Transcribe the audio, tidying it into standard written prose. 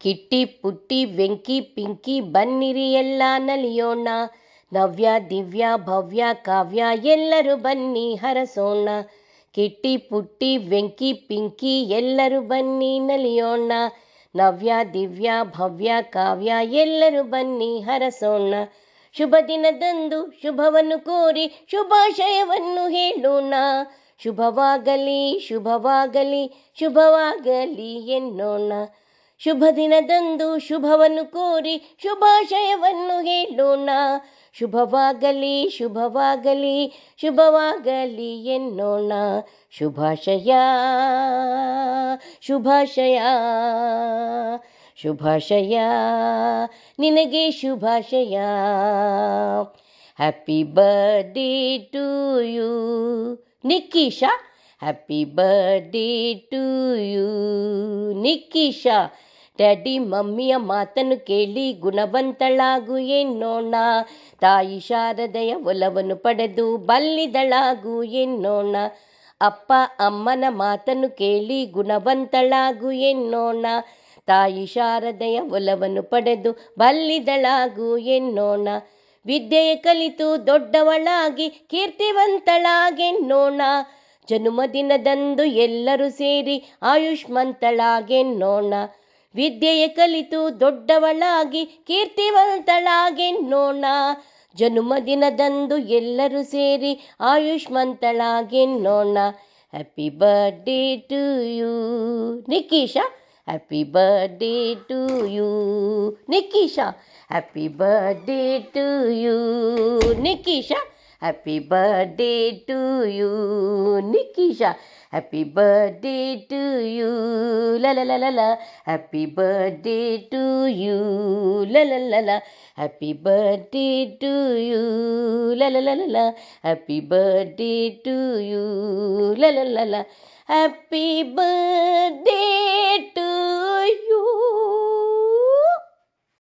ಕಿಟ್ಟಿ ಪುಟ್ಟಿ ವೆಂಕಿ ಪಿಂಕಿ ಬನ್ನಿರಿ ಎಲ್ಲ ನಲಿಯೋಣ. ನವ್ಯ ದಿವ್ಯ ಭವ್ಯ ಕಾವ್ಯ ಎಲ್ಲರೂ ಬನ್ನಿ ಹರಸೋಣ. ಕಿಟ್ಟಿ ಪುಟ್ಟಿ ವೆಂಕಿ ಪಿಂಕಿ ಎಲ್ಲರೂ ಬನ್ನಿ ನಲಿಯೋಣ. ನವ್ಯ ದಿವ್ಯ ಭವ್ಯ ಕಾವ್ಯ ಎಲ್ಲರೂ ಬನ್ನಿ ಹರಸೋಣ. ಶುಭ ದಿನದಂದು ಶುಭವನ್ನು ಕೋರಿ ಶುಭಾಶಯವನ್ನು ಹೇಳೋಣ. ಶುಭವಾಗಲಿ ಶುಭವಾಗಲಿ ಶುಭವಾಗಲಿ ಎನ್ನೋಣ. ಶುಭ ದಿನದಂದು ಶುಭವನ್ನು ಕೋರಿ ಶುಭಾಶಯವನ್ನು ಹೇಳೋಣ. ಶುಭವಾಗಲಿ ಶುಭವಾಗಲಿ ಶುಭವಾಗಲಿ ಎನ್ನೋಣ. ಶುಭಾಶಯ ಶುಭಾಶಯ ಶುಭಾಶಯ ನಿನಗೆ ಶುಭಾಶಯ. Happy birthday to you Nikkisha. Happy birthday to you Nikkisha. Daddy ಮಮ್ಮಿಯ ಮಾತನ್ನು ಕೇಳಿ ಗುಣವಂತಳಾಗು ಎನ್ನೋಣ. ತಾಯಿ ಶಾರದೆಯ ಒಲವನ್ನು ಪಡೆದು ಬಲ್ಲಿದಳಾಗು ಎನ್ನೋಣ. ಅಪ್ಪ ಅಮ್ಮನ ಮಾತನ್ನು ಕೇಳಿ ಗುಣವಂತಳಾಗು ಎನ್ನೋಣ. ತಾಯಿ ಶಾರದೆಯ ಒಲವನ್ನು ಪಡೆದು ಬಲ್ಲಿದಳಾಗು ಎನ್ನೋಣ. ವಿದ್ಯೆಯ ಕಲಿತು ದೊಡ್ಡವಳಾಗಿ ಕೀರ್ತಿವಂತಳಾಗೆನ್ನೋಣ. ಜನ್ಮದಿನದಂದು ಎಲ್ಲರೂ ಸೇರಿ ಆಯುಷ್ಮಂತಳಾಗೆನ್ನೋಣ. ವಿದ್ಯೆಯ ಕಲಿತು ದೊಡ್ಡವಳಾಗಿ ಕೀರ್ತಿವಂತಳಾಗೆನ್ನೋಣ. ಜನ್ಮದಿನದಂದು ಎಲ್ಲರೂ ಸೇರಿ ಆಯುಷ್ಮಂತಳಾಗೆನ್ನೋಣ. Happy birthday to you Nikkisha. Happy birthday to you Nikkisha. Happy birthday to you Nikkisha. Happy birthday to you Nikkisha. Happy birthday to you ಲಲಲಲ. ಹ್ಯಾಪಿ ಬರ್ಡೇ ಟು ಯು ಲಲಲಲ. ಹ್ಯಾಪಿ ಬರ್ಡೇ ಟು ಯು ಲಲಲಲ. ಹ್ಯಾಪಿ ಬರ್ಡೇ ಟು ಯು ಲಲಲಲ. Happy birthday